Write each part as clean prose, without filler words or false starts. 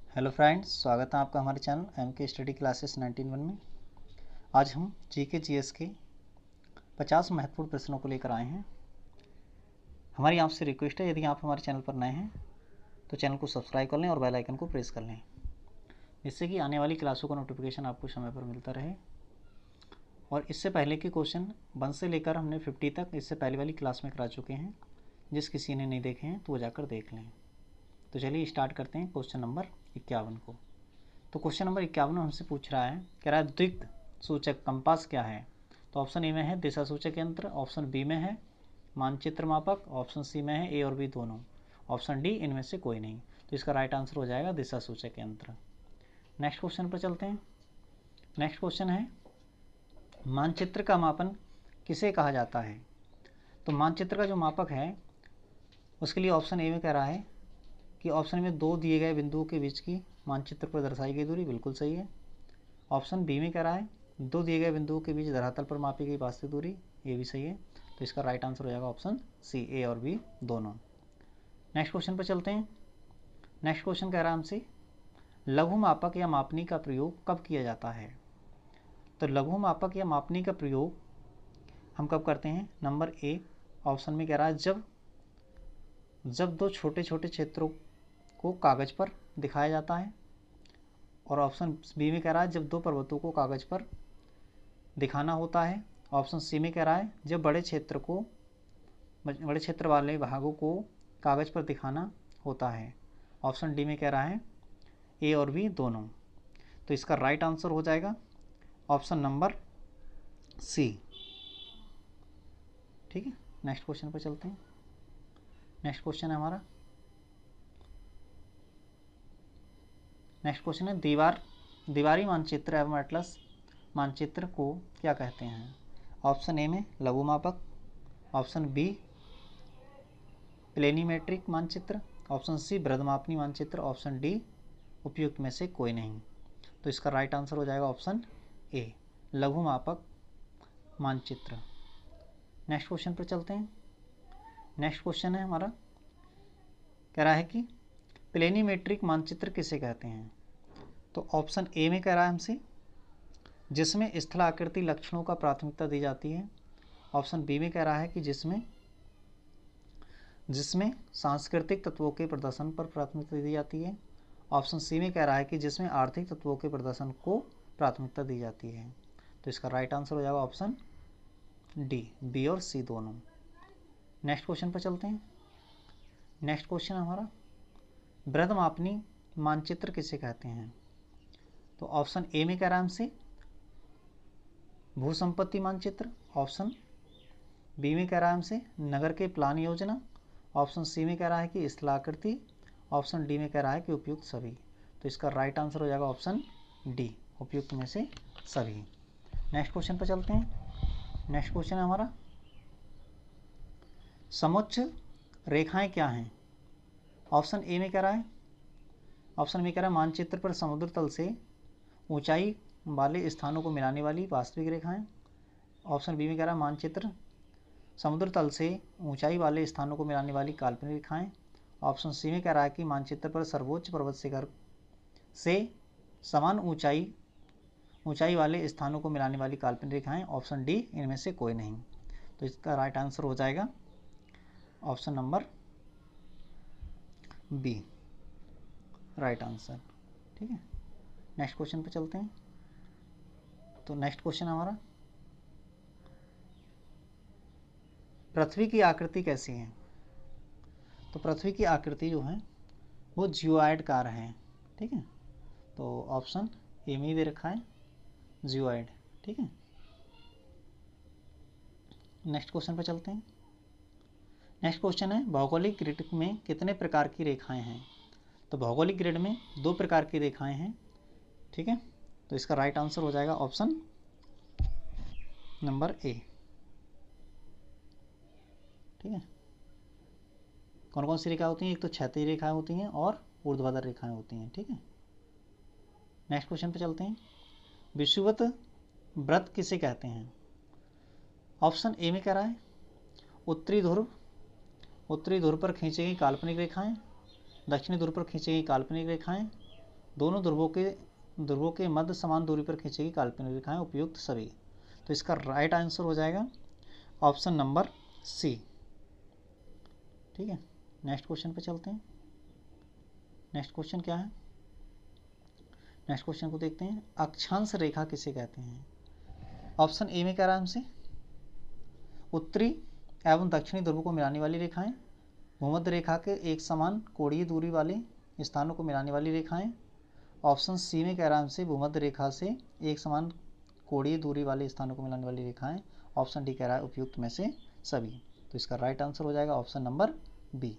Hello friends, स्वागत है आपका हमारे चैनल एम के स्टडी क्लासेस 19 में। आज हम जीके जीएस के 50 महत्वपूर्ण प्रश्नों को लेकर आए हैं। हमारी आपसे रिक्वेस्ट है, यदि आप हमारे चैनल पर नए हैं तो चैनल को सब्सक्राइब कर लें और बेल आइकन को प्रेस कर लें, जिससे कि आने वाली क्लासों का नोटिफिकेशन आपको समय पर मिलता रहे। और इससे पहले के क्वेश्चन 1 से लेकर हमने 50 तक इससे पहले वाली क्लास में करा चुके हैं। जिस किसी ने नहीं देखे हैं तो वो जाकर देख लें। तो चलिए स्टार्ट करते हैं क्वेश्चन नंबर 51 को। तो क्वेश्चन नंबर 51 हमसे पूछ रहा है, कह रहा है द्विक सूचक कंपास क्या है। तो ऑप्शन ए में है दिशा सूचक यंत्र, ऑप्शन बी में है मानचित्र मापक, ऑप्शन सी में है ए और बी दोनों, ऑप्शन डी इनमें से कोई नहीं। तो इसका राइट आंसर हो जाएगा दिशा सूचक यंत्र। नेक्स्ट क्वेश्चन पर चलते हैं। नेक्स्ट क्वेश्चन है, मानचित्र का मापन किसे कहा जाता है। तो मानचित्र का जो मापक है उसके लिए ऑप्शन ए में कह रहा है कि ऑप्शन में दो दिए गए बिंदुओं के बीच की मानचित्र पर दर्शाई गई दूरी, बिल्कुल सही है। ऑप्शन बी में कह रहा है दो दिए गए बिंदुओं के बीच धरातल पर मापी गई वास्तविक दूरी, ये भी सही है। तो इसका राइट आंसर हो जाएगा ऑप्शन सी, ए और बी दोनों। नेक्स्ट क्वेश्चन पर चलते हैं। नेक्स्ट क्वेश्चन कह रहा है हमसे, लघु मापक या मापनी का प्रयोग कब किया जाता है। तो लघु मापक या मापनी का प्रयोग हम कब करते हैं। नंबर ए ऑप्शन में कह रहा है जब दो छोटे छोटे क्षेत्रों को कागज पर दिखाया जाता है, और ऑप्शन बी में कह रहा है जब दो पर्वतों को कागज पर दिखाना होता है। ऑप्शन सी में कह रहा है जब बड़े क्षेत्र वाले भागों को कागज पर दिखाना होता है। ऑप्शन डी में कह रहा है ए और बी दोनों। तो इसका राइट आंसर हो जाएगा ऑप्शन नंबर सी। ठीक है, नेक्स्ट क्वेश्चन पर चलते हैं। नेक्स्ट क्वेश्चन है हमारा, नेक्स्ट क्वेश्चन है दीवारी मानचित्र एवं एटलस मानचित्र को क्या कहते हैं। ऑप्शन ए में लघु मापक, ऑप्शन बी प्लेनीमेट्रिक मानचित्र, ऑप्शन सी बृहदमापनी मानचित्र, ऑप्शन डी उपयुक्त में से कोई नहीं। तो इसका राइट आंसर हो जाएगा ऑप्शन ए, लघु मापक मानचित्र। नेक्स्ट क्वेश्चन पर चलते हैं। नेक्स्ट क्वेश्चन है हमारा, कह रहा है कि प्लेनीमेट्रिक मानचित्र किसे कहते हैं। तो ऑप्शन ए में कह रहा है हमसे जिसमें स्थलाकृति लक्षणों का प्राथमिकता दी जाती है। ऑप्शन बी में कह रहा है कि जिसमें सांस्कृतिक तत्वों के प्रदर्शन पर प्राथमिकता दी जाती है। ऑप्शन सी में कह रहा है कि जिसमें आर्थिक तत्वों के प्रदर्शन को प्राथमिकता दी जाती है। तो इसका राइट आंसर हो जाएगा ऑप्शन डी, बी और सी दोनों। नेक्स्ट क्वेश्चन पर चलते हैं। नेक्स्ट क्वेश्चन हमारा, बृहदमापनी मानचित्र किसे कहते हैं। तो ऑप्शन ए में कह रहा है हमसे भूसंपत्ति मानचित्र, ऑप्शन बी में कह रहा है हमसे नगर के प्लान योजना, ऑप्शन सी में कह रहा है कि स्थलाकृति, ऑप्शन डी में कह रहा है कि उपयुक्त सभी। तो इसका राइट आंसर हो जाएगा ऑप्शन डी, उपयुक्त में से सभी। नेक्स्ट क्वेश्चन पर चलते हैं। नेक्स्ट क्वेश्चन है हमारा, समोच्च रेखाएं क्या हैं। ऑप्शन ए में कह रहा है मानचित्र पर समुद्र तल से ऊंचाई वाले स्थानों को मिलाने वाली वास्तविक रेखाएं। ऑप्शन बी में कह रहा है मानचित्र समुद्र तल से ऊंचाई वाले स्थानों को मिलाने वाली काल्पनिक रेखाएं। ऑप्शन सी में कह रहा है कि मानचित्र पर सर्वोच्च पर्वत शिखर से समान ऊंचाई वाले स्थानों को मिलाने वाली काल्पनिक रेखाएं। ऑप्शन डी इनमें से कोई नहीं। तो इसका राइट आंसर हो जाएगा option number B, right answer. ठीक है, नेक्स्ट क्वेश्चन पे चलते हैं। तो नेक्स्ट क्वेश्चन हमारा, पृथ्वी की आकृति कैसी है। तो पृथ्वी की आकृति जो है वो जियोइड है। ठीक है, तो ऑप्शन ए में दे रखा है जियोइड। ठीक है, नेक्स्ट क्वेश्चन पे चलते हैं। नेक्स्ट क्वेश्चन है, भौगोलिक ग्रिड में कितने प्रकार की रेखाएं हैं। तो भौगोलिक ग्रिड में 2 प्रकार की रेखाएं हैं। ठीक है, तो इसका राइट आंसर हो जाएगा ऑप्शन नंबर ए। ठीक है, कौन कौन सी रेखा होती हैं, एक तो क्षैतिज रेखाएं होती हैं और ऊर्ध्वाधर रेखाएं होती हैं। ठीक है, नेक्स्ट क्वेश्चन पे चलते हैं। विषुवत व्रत किसे कहते हैं। ऑप्शन ए में कह रहा है उत्तरी ध्रुव पर खींची गई काल्पनिक रेखाएं, दक्षिणी ध्रुव पर खींची गई काल्पनिक रेखाएं, दोनों ध्रुवों के मध्य समान दूरी पर खींचेगी काल्पनिक रेखाएं उपयुक्त सभी। तो इसका राइट आंसर हो जाएगा ऑप्शन नंबर सी। ठीक है, नेक्स्ट क्वेश्चन पे चलते हैं। नेक्स्ट क्वेश्चन क्या है? नेक्स्ट क्वेश्चन को देखते हैं। अक्षांश रेखा किसे कहते हैं? ऑप्शन ए में कह रहा है हमसे उत्तरी एवं दक्षिणी ध्रुव को मिलाने वाली रेखाएं, भूमध्य रेखा के एक समान कोणीय दूरी वाले स्थानों को मिलाने वाली रेखाएं। ऑप्शन सी में कह रहा है हमसे भूमध्य रेखा से एक समान कोणीय दूरी वाले स्थानों को मिलाने वाली रेखाएं। ऑप्शन डी कह रहा है उपयुक्त में से सभी। तो इसका राइट आंसर हो जाएगा ऑप्शन नंबर बी।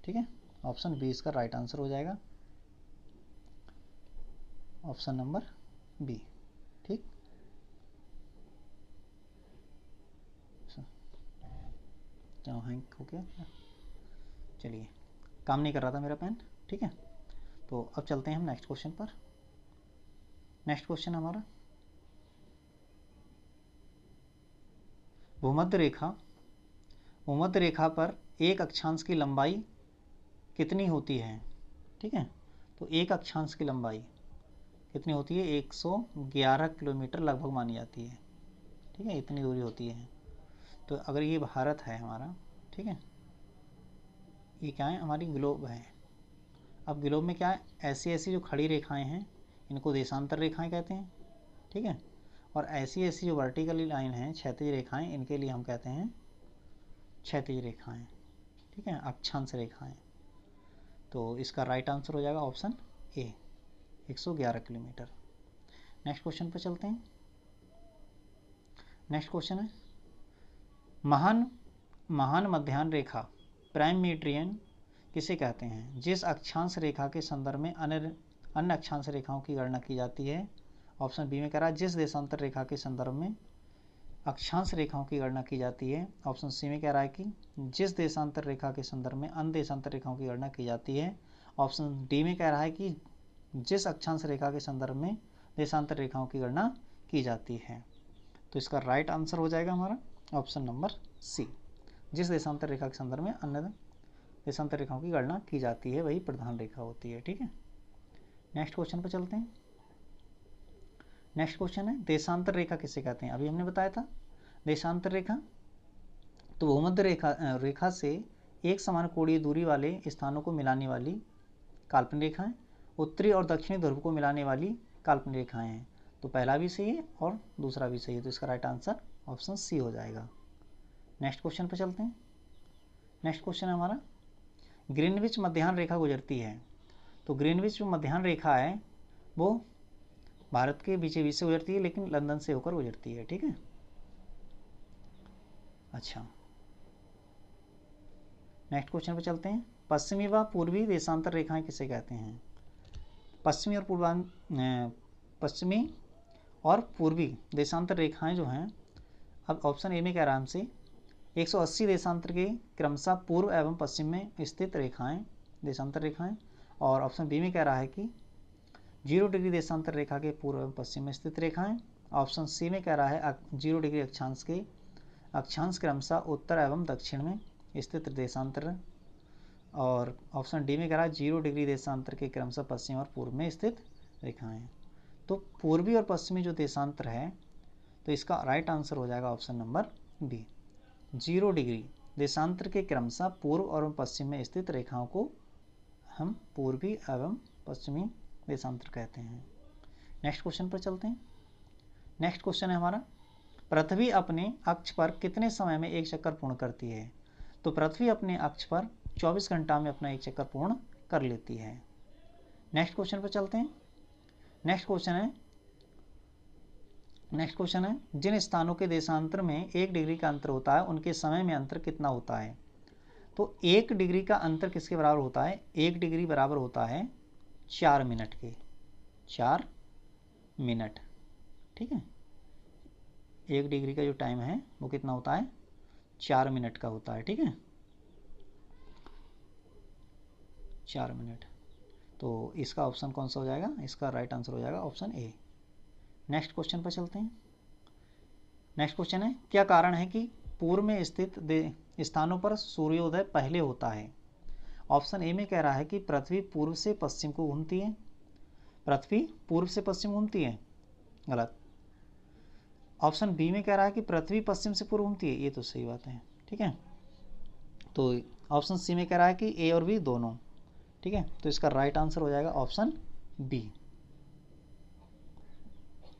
ठीक है, ऑप्शन बी इसका राइट आंसर हो जाएगा, ऑप्शन नंबर बी। ठीक, क्या हैंग हो गया? चलिए, काम नहीं कर रहा था मेरा पेन। ठीक है, तो अब चलते हैं हम नेक्स्ट क्वेश्चन पर। नेक्स्ट क्वेश्चन हमारा भूमध्य रेखा पर एक अक्षांश की लंबाई कितनी होती है? ठीक है, तो एक अक्षांश की लंबाई कितनी होती है? 111 किलोमीटर लगभग मानी जाती है। ठीक है, इतनी दूरी होती है। तो अगर ये भारत है हमारा, ठीक है, ये क्या है? हमारी ग्लोब है। अब ग्लोब में क्या है? ऐसी ऐसी जो खड़ी रेखाएं हैं इनको देशांतर रेखाएं कहते हैं। ठीक है, और ऐसी ऐसी जो वर्टिकली लाइन है, क्षैतिज रेखाएं, इनके लिए हम कहते हैं क्षैतिज रेखाएं। ठीक है, अक्षांश रेखाएं। तो इसका राइट आंसर हो जाएगा option A, 111 kilometre. Next question पर चलते हैं। नेक्स्ट क्वेश्चन है महान मध्याह्न रेखा प्राइम मीडियन किसे कहते हैं? जिस अक्षांश रेखा के संदर्भ में अन्य अक्षांश रेखाओं की गणना की जाती है। ऑप्शन बी में कह रहा है जिस देशांतर रेखा के संदर्भ में अक्षांश रेखाओं की गणना की जाती है। ऑप्शन सी में कह रहा है कि जिस देशांतर रेखा के संदर्भ में अन्य देशांतर रेखाओं की गणना की जाती है। ऑप्शन डी में कह रहा है कि जिस अक्षांश रेखा के संदर्भ में देशांतर रेखाओं की गणना की जाती है। तो इसका राइट आंसर हो जाएगा हमारा ऑप्शन नंबर सी, जिस देशांतर रेखा के संदर्भ में अन्य देशांतर रेखाओं की गणना की जाती है वही प्रधान रेखा होती है। ठीक है, नेक्स्ट क्वेश्चन पर चलते हैं। नेक्स्ट क्वेश्चन है देशांतर रेखा किसे कहते हैं? अभी हमने बताया था देशांतर रेखा तो भूमध्य रेखा से एक समान कोणीय दूरी वाले स्थानों को मिलाने वाली काल्पनिक रेखाएं, उत्तरी और दक्षिणी ध्रुव को मिलाने वाली काल्पनिक रेखाएं हैं। तो पहला भी सही है और दूसरा भी सही है, तो इसका राइट आंसर ऑप्शन सी हो जाएगा। नेक्स्ट क्वेश्चन पर चलते हैं। नेक्स्ट क्वेश्चन है हमारा ग्रीनविच मध्याह्न रेखा गुजरती है। तो ग्रीनविच जो मध्याह्न रेखा है वो भारत के बीचे बीच से गुजरती है, लेकिन लंदन से होकर गुजरती है। ठीक है, अच्छा, नेक्स्ट क्वेश्चन पर चलते हैं। पश्चिमी व पूर्वी देशांतर रेखाएं किसे कहते हैं? पश्चिमी और पूर्वी देशांतर रेखाएं जो हैं, अब ऑप्शन ए में कह रहा है हमसे 180 देशांतर के क्रमशः पूर्व एवं पश्चिम में स्थित रेखाएं देशांतर रेखाएं, और ऑप्शन बी में कह रहा है कि 0 डिग्री देशांतर रेखा के पूर्व एवं पश्चिम में स्थित रेखाएं। ऑप्शन सी में कह रहा है 0 डिग्री अक्षांश क्रमशः उत्तर एवं दक्षिण में स्थित देशांतर, और ऑप्शन डी में कह रहा है 0 डिग्री देशांतर के क्रमशः पश्चिम और पूर्व में स्थित रेखाएं। तो पूर्वी और पश्चिमी जो देशांतर है, तो इसका राइट आंसर हो जाएगा ऑप्शन नंबर बी, 0 डिग्री देशांतर के क्रमशः पूर्व और पश्चिम में स्थित रेखाओं को हम पूर्वी एवं पश्चिमी देशांतर कहते हैं। नेक्स्ट क्वेश्चन पर चलते हैं। नेक्स्ट क्वेश्चन है हमारा पृथ्वी अपने अक्ष पर कितने समय में एक चक्कर पूर्ण करती है? तो पृथ्वी अपने अक्ष पर 24 घंटा में अपना एक चक्कर पूर्ण कर लेती है। नेक्स्ट क्वेश्चन पर चलते हैं। नेक्स्ट क्वेश्चन है जिन स्थानों के देशांतर में 1 डिग्री का अंतर होता है उनके समय में अंतर कितना होता है? तो 1 डिग्री का अंतर किसके बराबर होता है? 1 डिग्री बराबर होता है 4 मिनट के, 4 मिनट। ठीक है, 1 डिग्री का जो टाइम है वो कितना होता है? 4 मिनट का होता है। ठीक है, 4 मिनट। तो इसका ऑप्शन कौन सा हो जाएगा? इसका राइट आंसर हो जाएगा ऑप्शन ए। नेक्स्ट क्वेश्चन पर चलते हैं। नेक्स्ट क्वेश्चन है क्या कारण है कि पूर्व में स्थित स्थानों पर सूर्योदय पहले होता है? ऑप्शन ए में कह रहा है कि पृथ्वी पूर्व से पश्चिम को घूमती है। पृथ्वी पूर्व से पश्चिम घूमती है, गलत। ऑप्शन बी में कह रहा है कि पृथ्वी पश्चिम से पूर्व घूमती है, ये तो सही बात है, ठीक है। तो ऑप्शन सी में कह रहा है कि ए और बी दोनों, ठीक है। तो इसका राइट आंसर हो जाएगा ऑप्शन बी।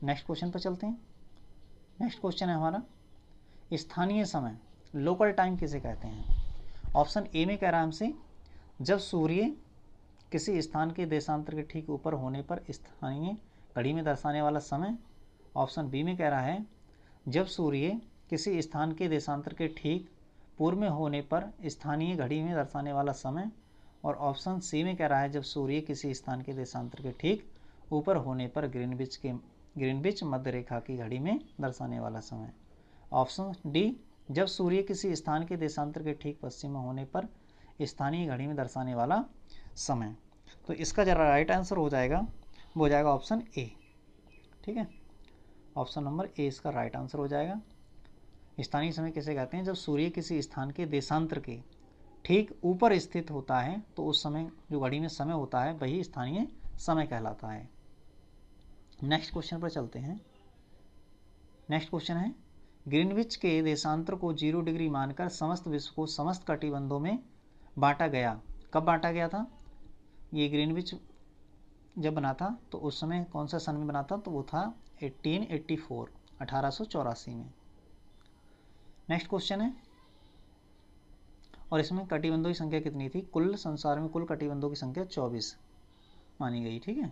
नेक्स्ट क्वेश्चन पर चलते हैं। नेक्स्ट क्वेश्चन है हमारा, स्थानीय समय, लोकल टाइम किसे कहते हैं। ऑप्शन ए में कह रहा है हमसे, जब सूर्य किसी स्थान के देशांतर के ठीक ऊपर होने पर स्थानीय घड़ी में दर्शाने वाला समय। ऑप्शन बी में कह रहा है, जब सूर्य किसी स्थान के देशांतर के ठीक पूर्व में होने पर स्थानीय घड़ी में दर्शाने वाला समय। और ऑप्शन सी में कह रहा है, जब सूर्य किसी स्थान के देशांतर के ठीक ऊपर होने पर ग्रीनविच मध्य रेखा की घड़ी में दर्शाने वाला समय। ऑप्शन डी, जब सूर्य किसी स्थान के देशांतर के ठीक पश्चिम में होने पर स्थानीय घड़ी में दर्शाने वाला समय। तो इसका जरा राइट आंसर हो जाएगा, वो हो जाएगा ऑप्शन ए, ठीक है। ऑप्शन नंबर ए इसका राइट आंसर हो जाएगा। स्थानीय समय किसे कहते हैं, जब सूर्य किसी स्थान के देशांतर के ठीक ऊपर स्थित होता है तो उस समय जो घड़ी में समय होता है वही स्थानीय समय कहलाता है। नेक्स्ट क्वेश्चन पर चलते हैं। नेक्स्ट क्वेश्चन है, ग्रीनविच के देशांतर को 0 डिग्री मानकर समस्त विश्व को समस्त कटिबंधों में बांटा गया। कब बांटा गया था? ये ग्रीनविच जब बना था तो उस समय कौन सा सन में बना था? तो वो था 1884, 1884 में। नेक्स्ट क्वेश्चन है, और इसमें कटिबंधों की संख्या कितनी थी? कुल संसार में कुल कटिबंधों की संख्या 24 मानी गई, ठीक है।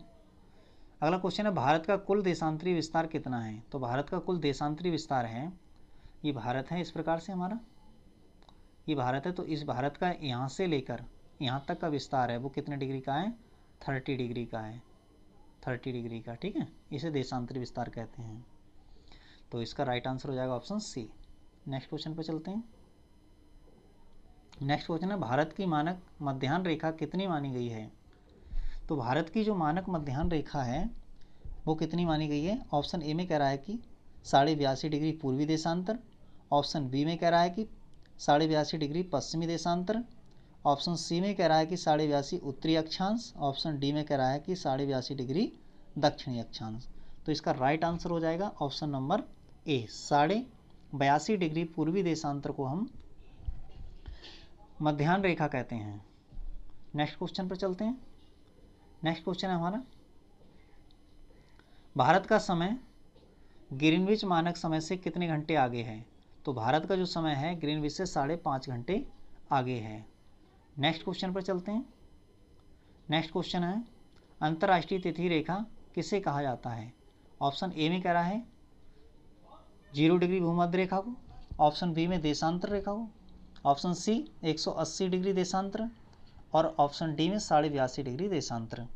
अगला क्वेश्चन है, भारत का कुल देशांतरी विस्तार कितना है? तो भारत का कुल देशांतरी विस्तार है, ये भारत है इस प्रकार से हमारा, ये भारत है, तो इस भारत का यहाँ से लेकर यहाँ तक का विस्तार है वो कितने डिग्री का है? 30 डिग्री का है, 30 डिग्री का, ठीक है। इसे देशांतरी विस्तार कहते हैं। तो इसका राइट आंसर हो जाएगा ऑप्शन सी। नेक्स्ट क्वेश्चन पर चलते हैं। नेक्स्ट क्वेश्चन है, भारत की मानक मध्याह्न रेखा कितनी मानी गई है? तो भारत की जो मानक मध्याह्न रेखा है वो कितनी मानी गई है? ऑप्शन ए में कह रहा है कि 82.5 डिग्री पूर्वी देशांतर। ऑप्शन बी में कह रहा है कि 82.5 डिग्री पश्चिमी देशांतर। ऑप्शन सी में कह रहा है कि 82.5 उत्तरी अक्षांश। ऑप्शन डी में कह रहा है कि 82.5 डिग्री दक्षिणी अक्षांश। तो इसका राइट आंसर हो जाएगा ऑप्शन नंबर ए, 82.5 डिग्री पूर्वी देशांतर को हम मध्याह्न रेखा कहते हैं। नेक्स्ट क्वेश्चन पर चलते हैं। नेक्स्ट क्वेश्चन है हमारा, भारत का समय ग्रीनविच मानक समय से कितने घंटे आगे है? तो भारत का जो समय है ग्रीनविच से 5.5 घंटे आगे है। नेक्स्ट क्वेश्चन पर चलते हैं। नेक्स्ट क्वेश्चन है, अंतर्राष्ट्रीय तिथि रेखा किसे कहा जाता है? ऑप्शन ए में कह रहा है 0 डिग्री भूमध्य रेखा को। ऑप्शन बी में देशांतर रेखा को। ऑप्शन सी 180 डिग्री देशांतर, और ऑप्शन डी में 82.5 डिग्री देशांतर।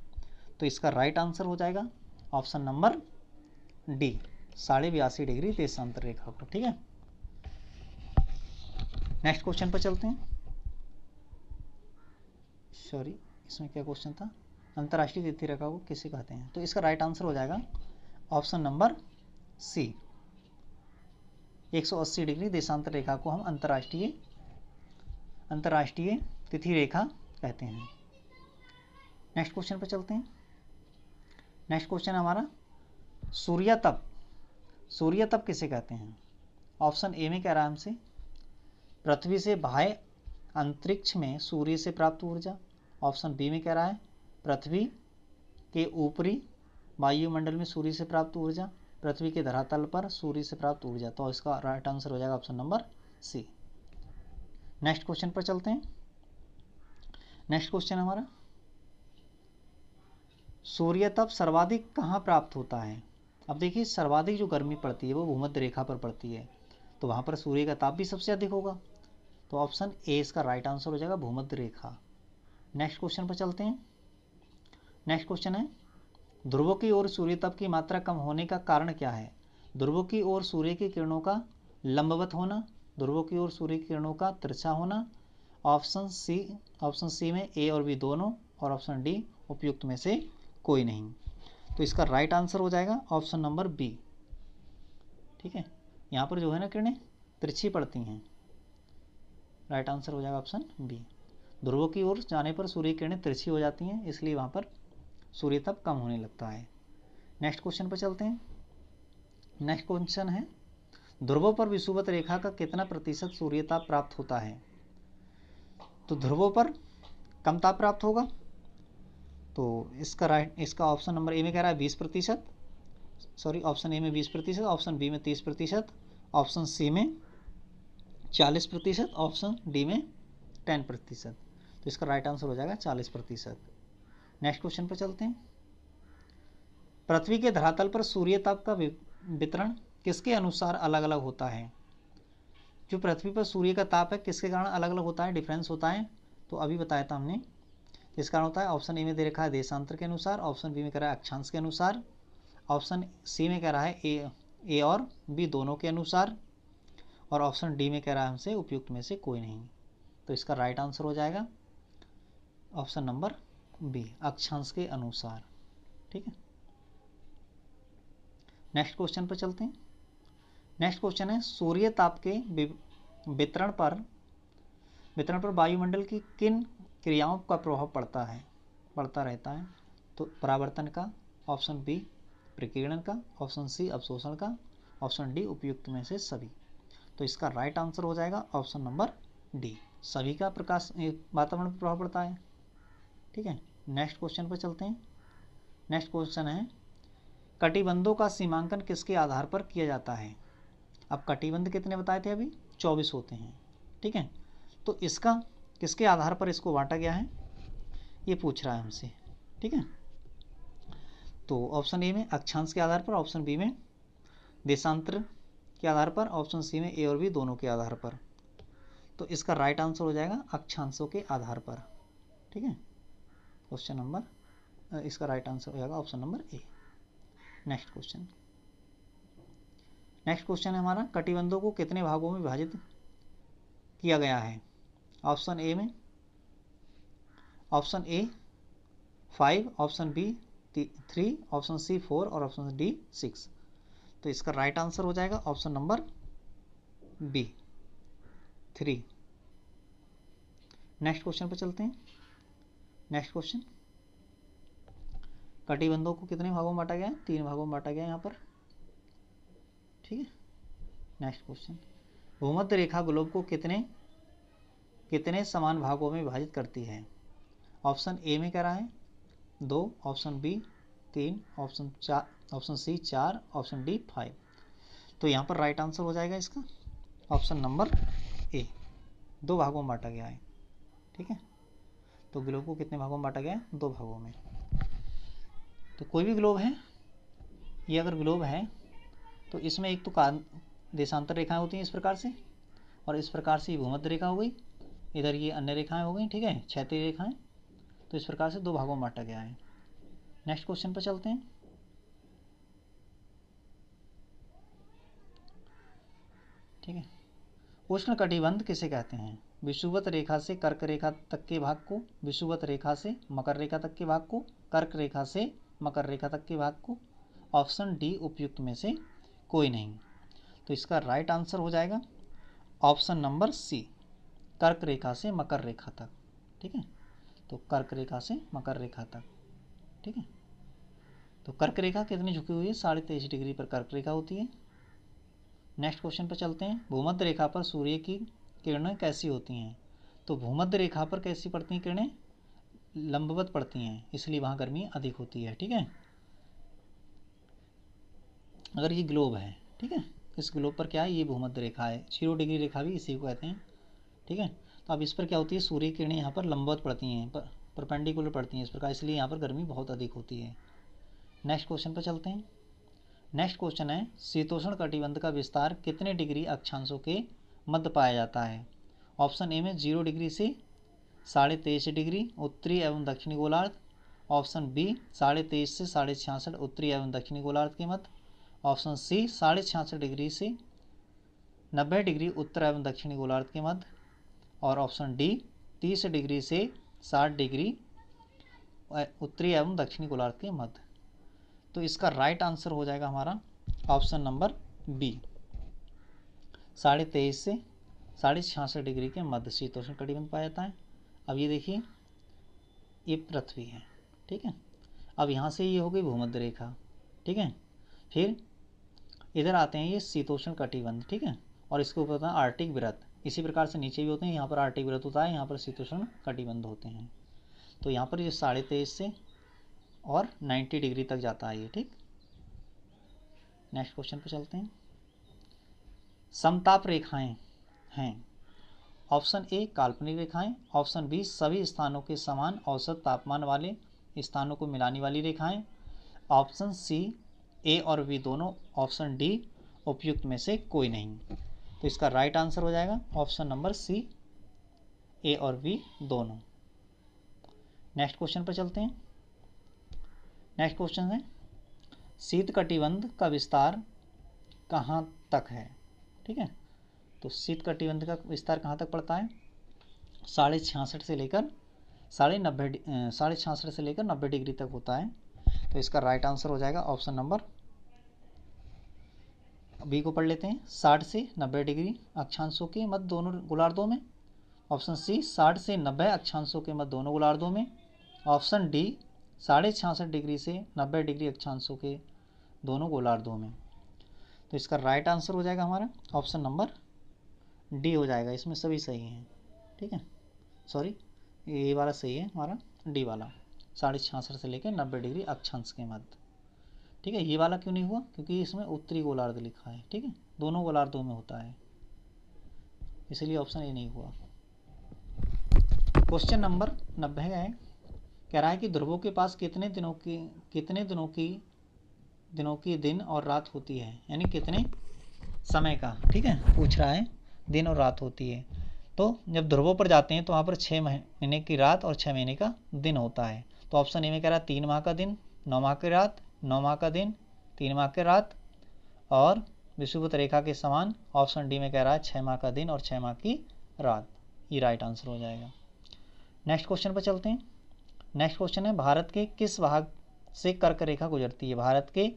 तो इसका राइट आंसर हो जाएगा ऑप्शन नंबर डी, 82.5 डिग्री देशांतर रेखा को, ठीक है। नेक्स्ट क्वेश्चन पर चलते हैं। सॉरी, इसमें क्या क्वेश्चन था? अंतर्राष्ट्रीय तिथि रेखा को किसे कहते हैं? तो इसका राइट आंसर हो जाएगा ऑप्शन नंबर सी, 180 डिग्री देशांतर रेखा को हम अंतर्राष्ट्रीय तिथि रेखा कहते हैं। नेक्स्ट क्वेश्चन पर चलते हैं। नेक्स्ट क्वेश्चन हमारा, सूर्यातप किसे कहते हैं? ऑप्शन ए में कह रहा है हमसे पृथ्वी से बाह्य अंतरिक्ष में सूर्य से प्राप्त ऊर्जा। ऑप्शन बी में कह रहा है पृथ्वी के ऊपरी वायुमंडल में सूर्य से प्राप्त ऊर्जा। पृथ्वी के धरातल पर सूर्य से प्राप्त ऊर्जा। तो इसका राइट आंसर हो जाएगा option number C. Next question पर चलते हैं। नेक्स्ट क्वेश्चन हमारा, सूर्यतप सर्वाधिक कहाँ प्राप्त होता है? अब देखिए, सर्वाधिक जो गर्मी पड़ती है वो भूमध्य रेखा पर पड़ती है, तो वहाँ पर सूर्य का ताप भी सबसे अधिक होगा। तो ऑप्शन ए इसका राइट आंसर हो जाएगा, भूमध्य रेखा। नेक्स्ट क्वेश्चन पर चलते हैं। नेक्स्ट क्वेश्चन है, ध्रुवों की ओर सूर्यतप की मात्रा कम होने का कारण क्या है? ध्रुवों की ओर सूर्य की किरणों का लंबवत होना, ध्रुवों की ओर सूर्य की किरणों का तिरछा होना। ऑप्शन सी में ए और बी दोनों, और ऑप्शन डी उपयुक्त में से कोई नहीं। तो इसका राइट आंसर हो जाएगा ऑप्शन नंबर बी, ठीक है। यहाँ पर जो है ना किरणें तिरछी पड़ती हैं, राइट आंसर हो जाएगा ऑप्शन बी। ध्रुवों की ओर जाने पर सूर्य की किरणें तिरछी हो जाती हैं, इसलिए वहाँ पर सूर्यताप कम होने लगता है। नेक्स्ट क्वेश्चन पर चलते हैं। नेक्स्ट क्वेश्चन है ध्रुवों पर विषुवत रेखा का कितना प्रतिशत सूर्यताप प्राप्त होता है। तो ध्रुवों पर कम ताप प्राप्त होगा, तो इसका ऑप्शन नंबर ए में कह रहा है 20%, सॉरी ऑप्शन ए में 20%, ऑप्शन बी में 30%, ऑप्शन सी में 40%, ऑप्शन डी में 10%। तो इसका राइट आंसर हो जाएगा 40%। नेक्स्ट क्वेश्चन पर चलते हैं। पृथ्वी के धरातल पर सूर्यताप का वितरण किसके अनुसार अलग अलग होता है। जो पृथ्वी पर सूर्य का ताप है किसके कारण अलग अलग होता है, डिफरेंस होता है। तो अभी बताया था हमने किस कारण होता है। ऑप्शन ए में दे रखा है देशांतर के अनुसार, ऑप्शन बी में कह रहा है अक्षांश के अनुसार, ऑप्शन सी में कह रहा है ए और बी दोनों के अनुसार, और ऑप्शन डी में कह रहा है हमसे उपयुक्त में से कोई नहीं। तो इसका राइट आंसर हो जाएगा ऑप्शन नंबर बी, अक्षांश के अनुसार। ठीक है, नेक्स्ट क्वेश्चन पर चलते हैं। नेक्स्ट क्वेश्चन है सूर्य ताप के वितरण पर वायुमंडल की किन क्रियाओं का प्रभाव पड़ता रहता है। तो परावर्तन का, ऑप्शन बी प्रकीर्णन का, ऑप्शन सी अवशोषण का, ऑप्शन डी उपयुक्त में से सभी। तो इसका राइट आंसर हो जाएगा ऑप्शन नंबर डी, सभी का प्रकाश वातावरण पर प्रभाव पड़ता है। ठीक है, नेक्स्ट क्वेश्चन पर चलते हैं। नेक्स्ट क्वेश्चन है कटिबंधों का सीमांकन किसके आधार पर किया जाता है। अब कटिबंध कितने बताए थे अभी, 24 होते हैं। ठीक है, तो इसका किसके आधार पर इसको बांटा गया है ये पूछ रहा है हमसे। ठीक है, तो ऑप्शन ए में अक्षांश के आधार पर, ऑप्शन बी में देशांतर के आधार पर, ऑप्शन सी में ए और बी दोनों के आधार पर। तो इसका राइट आंसर हो जाएगा अक्षांशों के आधार पर। ठीक है, क्वेश्चन नंबर, इसका राइट आंसर हो जाएगा option number A. Next question है हमारा कटिबंधों को कितने भागों में विभाजित किया गया है। Option A 5, option B 3, option C 4 और ऑप्शन डी 6। तो इसका राइट आंसर हो जाएगा option number B 3। Next question पर चलते हैं। नेक्स्ट क्वेश्चन कटिबंधों को कितने भागों में बांटा गया है, 3 भागों में बांटा गया है यहाँ पर। ठीक है, नेक्स्ट क्वेश्चन भूमध्य रेखा ग्लोब को कितने समान भागों में विभाजित करती है। ऑप्शन ए में कह रहा है 2, option B 3, option C 4, option D 5। तो यहाँ पर राइट आंसर हो जाएगा इसका ऑप्शन नंबर ए, 2 भागों में बांटा गया है। ठीक है, तो ग्लोब को कितने भागों में बांटा गया है, 2 भागों में। तो कोई भी ग्लोब है, ये अगर ग्लोब है तो इसमें एक तो देशांतर रेखाएं होती हैं इस प्रकार से, और इस प्रकार से भूमध्य रेखा हो गई, इधर ये अन्य रेखाएं हो गई। ठीक है, क्षैतिज रेखाएं। तो इस प्रकार से 2 भागों में बांटा गया है। नेक्स्ट क्वेश्चन पर चलते हैं। ठीक है, उष्ण कटिबंध किसे कहते हैं। विषुवत रेखा से कर्क रेखा तक के भाग को, विषुवत रेखा से मकर रेखा तक के भाग को, कर्क रेखा से मकर रेखा तक के भाग को, ऑप्शन डी उपयुक्त में से कोई नहीं। तो इसका राइट आंसर हो जाएगा ऑप्शन नंबर सी, कर्क रेखा से मकर रेखा तक। ठीक है, तो कर्क रेखा से मकर रेखा तक। ठीक है, तो कर्क रेखा कितनी झुकी हुई है, 23.5 डिग्री पर कर्क रेखा होती है। नेक्स्ट क्वेश्चन पर चलते हैं। भूमध्य रेखा पर सूर्य की किरणें कैसी होती हैं। तो भूमध्य रेखा पर कैसी पड़ती हैं किरणें, लंबवत पड़ती हैं, इसलिए वहाँ गर्मी अधिक होती है। ठीक है, अगर ये ग्लोब है, ठीक है, इस ग्लोब पर क्या है, ये भूमध्य रेखा है, 0 डिग्री रेखा भी इसी को कहते हैं। ठीक है, तो अब इस पर क्या होती है, सूर्य की किरणें यहाँ पर लंबवत पड़ती हैं, परपेंडिकुलर पड़ती हैं इस प्रकार, इसलिए यहाँ पर गर्मी बहुत अधिक होती है। नेक्स्ट क्वेश्चन पर चलते हैं। नेक्स्ट क्वेश्चन है शीतोष्ण कटिबंध का विस्तार कितने डिग्री अक्षांशों के मध्य पाया जाता है। ऑप्शन ए में 0 डिग्री से 23.5 डिग्री उत्तरी एवं दक्षिणी गोलार्ध, ऑप्शन बी 23.5 से 66.5 उत्तरी एवं दक्षिणी गोलार्ध के मध्य, ऑप्शन सी 66.5 डिग्री से 90 डिग्री उत्तर एवं दक्षिणी गोलार्ध के मध्य, और ऑप्शन डी 30 डिग्री से 60 डिग्री उत्तरी एवं दक्षिणी गोलार्ध के मध्य। तो इसका राइट आंसर हो जाएगा हमारा ऑप्शन नंबर बी, 23.5 से 66.5 डिग्री के मध्य शीतोष्ण कटिबंध पाया जाता है। अब ये देखिए, ये पृथ्वी है। ठीक है, अब यहाँ से ये हो गई भूमध्य रेखा, ठीक है। फिर इधर आते हैं ये शीतोष्ण कटिबंध, ठीक है, और इसके ऊपर होता है आर्टिक वृत्त। इसी प्रकार से नीचे भी होते हैं, यहाँ पर आर्टिक वृत्त होता है, यहाँ पर शीतोष्ण कटिबंध होते हैं। तो यहाँ पर ये 23.5 से और 90 डिग्री तक जाता है ये, ठीक। नेक्स्ट क्वेश्चन पे चलते हैं। समताप रेखाएं हैं। ऑप्शन ए काल्पनिक रेखाएं, ऑप्शन बी सभी स्थानों के समान औसत तापमान वाले स्थानों को मिलाने वाली रेखाएं, ऑप्शन सी ए और बी दोनों, ऑप्शन डी उपयुक्त में से कोई नहीं। तो इसका राइट आंसर हो जाएगा ऑप्शन नंबर सी, ए और बी दोनों। नेक्स्ट क्वेश्चन पर चलते हैं। नेक्स्ट क्वेश्चन है शीत कटिबंध का विस्तार कहाँ तक है, ठीक है। तो शीत कटिबंध का विस्तार कहाँ तक पड़ता है, 66.5 से लेकर 66.5 से लेकर 90 डिग्री तक होता है। तो इसका राइट आंसर हो जाएगा ऑप्शन नंबर बी को पढ़ लेते हैं, 60 से 90 डिग्री अक्षांशों के मध्य दोनों गोलार्धों में। ऑप्शन सी 60 से 90 अक्षांशों के मध्य दोनों गोलार्धों में। ऑप्शन डी 66.5 डिग्री से 90 डिग्री अक्षांशों के दोनों गोलार्धों में। तो इसका राइट आंसर हो जाएगा हमारा ऑप्शन नंबर डी हो जाएगा, इसमें सभी सही हैं, ठीक है। सॉरी, ये वाला सही है हमारा, डी वाला 66.5 से लेकर 90 डिग्री अक्षांश के मध्य, ठीक है। ये वाला क्यों नहीं हुआ, क्योंकि इसमें उत्तरी गोलार्ध लिखा है, ठीक है, दोनों गोलार्धों में होता है, इसलिए ऑप्शन ए नहीं हुआ। क्वेश्चन नंबर 90 है, कह रहा है कि ध्रुवों के पास कितने दिनों की दिन और रात होती है, यानी कितने समय का, ठीक है, पूछ रहा है, दिन और रात होती है। तो जब ध्रुवों पर जाते हैं तो वहाँ पर 6 महीने की रात और 6 महीने का दिन होता है। तो ऑप्शन ए में कह रहा है 3 माह का दिन, 9 माह की रात, 9 माह का दिन, 3 माह की रात और विषुवत रेखा के समान। ऑप्शन डी में कह रहा है 6 माह का दिन और 6 माह की रात। ये राइट आंसर हो जाएगा। नेक्स्ट क्वेश्चन पर चलते हैं। नेक्स्ट क्वेश्चन है, भारत के किस भाग से कर्क रेखा गुजरती है। भारत के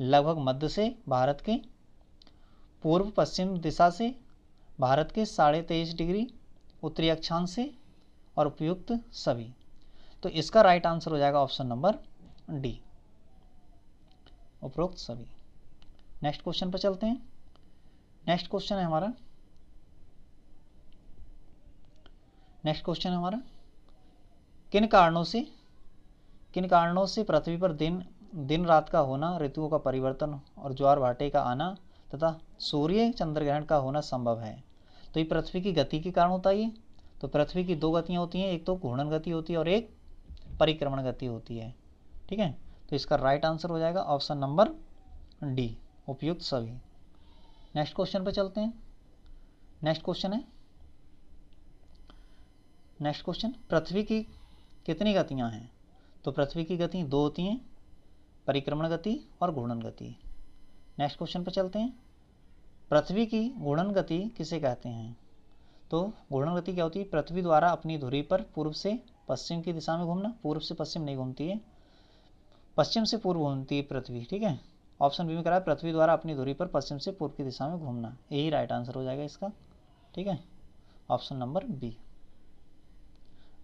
लगभग मध्य से, भारत के पूर्व पश्चिम दिशा से, भारत के 23.5 डिग्री उत्तरी अक्षांश से और उपयुक्त सभी। तो इसका राइट आंसर हो जाएगा ऑप्शन नंबर डी, उपरोक्त सभी। नेक्स्ट क्वेश्चन पर चलते हैं। नेक्स्ट क्वेश्चन है हमारा किन कारणों से पृथ्वी पर दिन रात का होना, ऋतुओं का परिवर्तन और ज्वार भाटे का आना तथा सूर्य चंद्र ग्रहण का होना संभव है। तो ये पृथ्वी की गति के कारण होता है ये। तो पृथ्वी की 2 गतियाँ होती हैं, एक तो घूर्णन गति होती है और एक परिक्रमण गति होती है, ठीक है। तो इसका राइट आंसर हो जाएगा ऑप्शन नंबर डी, उपयुक्त सभी। नेक्स्ट क्वेश्चन पर चलते हैं। नेक्स्ट क्वेश्चन पृथ्वी की कितनी गतियाँ हैं। तो पृथ्वी की गति 2 होती हैं, परिक्रमण गति और घूर्णन गति। नेक्स्ट क्वेश्चन पर चलते हैं। पृथ्वी की घूर्णन गति किसे कहते हैं। तो घूर्णन गति क्या होती है, पृथ्वी द्वारा अपनी धुरी पर पूर्व से पश्चिम की दिशा में घूमना। पूर्व से पश्चिम नहीं घूमती है, पश्चिम से पूर्व घूमती है पृथ्वी, ठीक है। ऑप्शन बी में कह रहा है पृथ्वी द्वारा अपनी धुरी पर पश्चिम से पूर्व की दिशा में घूमना। यही राइट आंसर हो जाएगा इसका, ठीक है, option number B.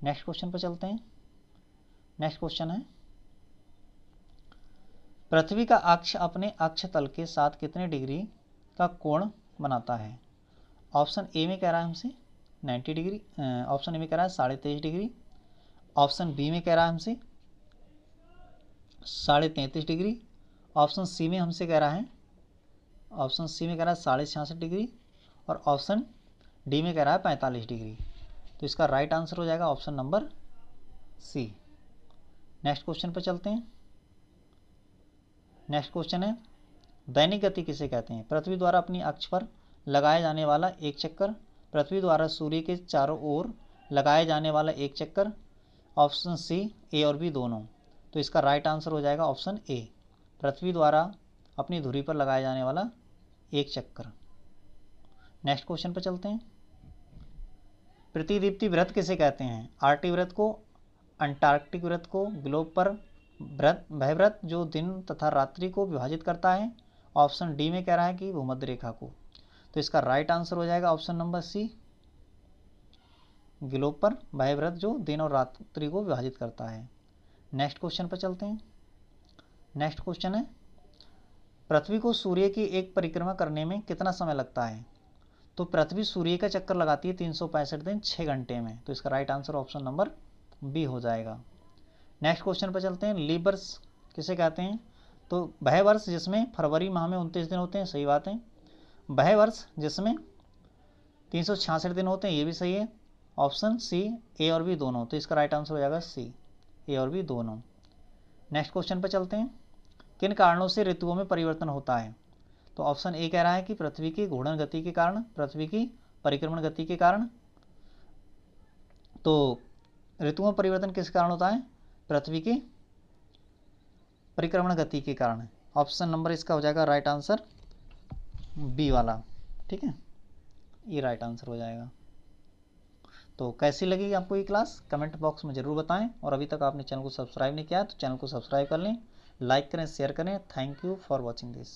Next question पर चलते हैं। नेक्स्ट क्वेश्चन है, पृथ्वी का अक्ष अपने अक्ष तल के साथ कितने डिग्री का कोण बनाता है। ऑप्शन ए में कह रहा है हमसे 90 डिग्री, ऑप्शन ए में कह रहा है 23.5 डिग्री, ऑप्शन बी में कह रहा है हमसे 33.5 डिग्री, ऑप्शन सी में हमसे कह रहा है 66.5 डिग्री और ऑप्शन डी में कह रहा है 45 डिग्री। तो इसका राइट आंसर हो जाएगा option number C. Next question पर चलते हैं। नेक्स्ट क्वेश्चन है, दैनिक गति किसे कहते हैं। पृथ्वी द्वारा अपनी अक्ष पर लगाया जाने वाला एक चक्कर, पृथ्वी द्वारा सूर्य के चारों ओर लगाया जाने वाला एक चक्कर। ऑप्शन सी, ए और बी दोनों। तो इसका राइट आंसर हो जाएगा ऑप्शन ए, पृथ्वी द्वारा अपनी धुरी पर लगाया जाने वाला एक चक्कर। नेक्स्ट क्वेश्चन पर चलते हैं। प्रतिदीप्ति व्रत किसे कहते हैं। आर्टिक व्रत को, अंटार्कटिक व्रत को, ग्लोब पर भयव्रत जो दिन तथा रात्रि को विभाजित करता है। ऑप्शन डी में कह रहा है कि भूमध्य रेखा को। तो इसका राइट आंसर हो जाएगा ऑप्शन नंबर सी, ग्लोब पर भयव्रत जो दिन और रात्रि को विभाजित करता है। नेक्स्ट क्वेश्चन पर चलते हैं। नेक्स्ट क्वेश्चन है, पृथ्वी को सूर्य की एक परिक्रमा करने में कितना समय लगता है? तो पृथ्वी सूर्य का चक्कर लगाती है 365 दिन 6 घंटे में, तो इसका right answer option number B हो जाएगा। नेक्स्ट क्वेश्चन पर चलते हैं, लीप वर्ष किसे कहते हैं? तो वह वर्ष जिसमें फरवरी माह में 29 दिन होते हैं, सही बात है। वह वर्ष जिसमें 366 दिन होते हैं, ये भी सही है। ऑप्शन सी, ए और बी दोनों, तो इसका राइट आंसर हो जाएगा सी, ए और बी दोनों। नेक्स्ट क्वेश्चन पर चलते हैं, किन कारणों से ऋतुओं में परिवर्तन होता है? तो ऑप्शन ए कह रहा है कि पृथ्वी की घूर्णन गति के कारण, पृथ्वी की परिक्रमण गति के कारण। तो ऋतुओं में परिवर्तन किस कारण होता है? पृथ्वी की परिक्रमण गति के कारण। ऑप्शन नंबर इसका हो जाएगा राइट आंसर बी वाला, ठीक है, ये राइट आंसर हो जाएगा। तो कैसी लगी आपको ये क्लास, कमेंट बॉक्स में ज़रूर बताएं, और अभी तक आपने चैनल को सब्सक्राइब नहीं किया तो चैनल को सब्सक्राइब कर लें, लाइक करें, शेयर करें। Thank you for watching this.